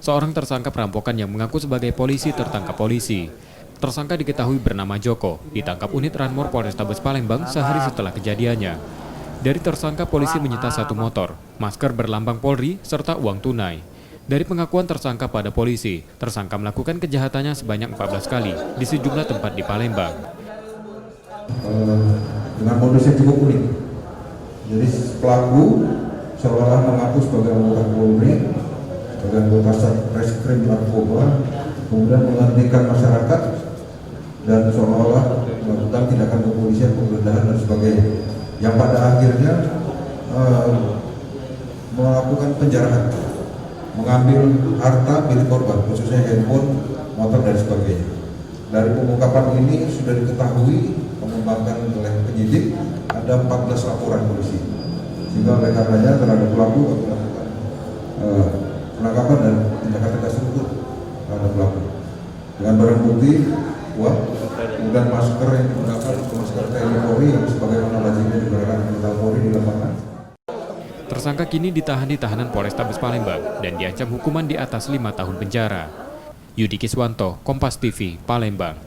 Seorang tersangka perampokan yang mengaku sebagai polisi tertangkap polisi. Tersangka diketahui bernama Joko, ditangkap unit Ranmor Polrestabes Palembang sehari setelah kejadiannya. Dari tersangka, polisi menyita 1 motor, masker berlambang Polri, serta uang tunai. Dari pengakuan tersangka pada polisi, tersangka melakukan kejahatannya sebanyak 14 kali di sejumlah tempat di Palembang. Dengan modus yang cukup unik. Jadi pelaku seolah mengaku sebagai anggota Polri, sebagai anggota Satreskrim Narkoba, kemudian menghentikan masyarakat dan seolah-olah melakukan tindakan kepolisian, penggeledahan dan sebagainya, yang pada akhirnya melakukan penjarahan, mengambil harta milik korban, khususnya handphone, motor dan sebagainya. Dari pengungkapan ini sudah diketahui, mengembangkan oleh penyidik, ada 14 laporan polisi, sehingga oleh karenanya terhadap pelaku melakukan penangkapan dan tindakan tegas terukur terhadap pelaku dengan barang bukti uang, kemudian masker yang digunakan untuk masker TNI Polri yang sebagaimana lazimnya digunakan anggota Polri di lapangan. Tersangka kini ditahan di tahanan Polrestabes Palembang dan diancam hukuman di atas 5 tahun penjara. Yudi Kiswanto, Kompas TV, Palembang.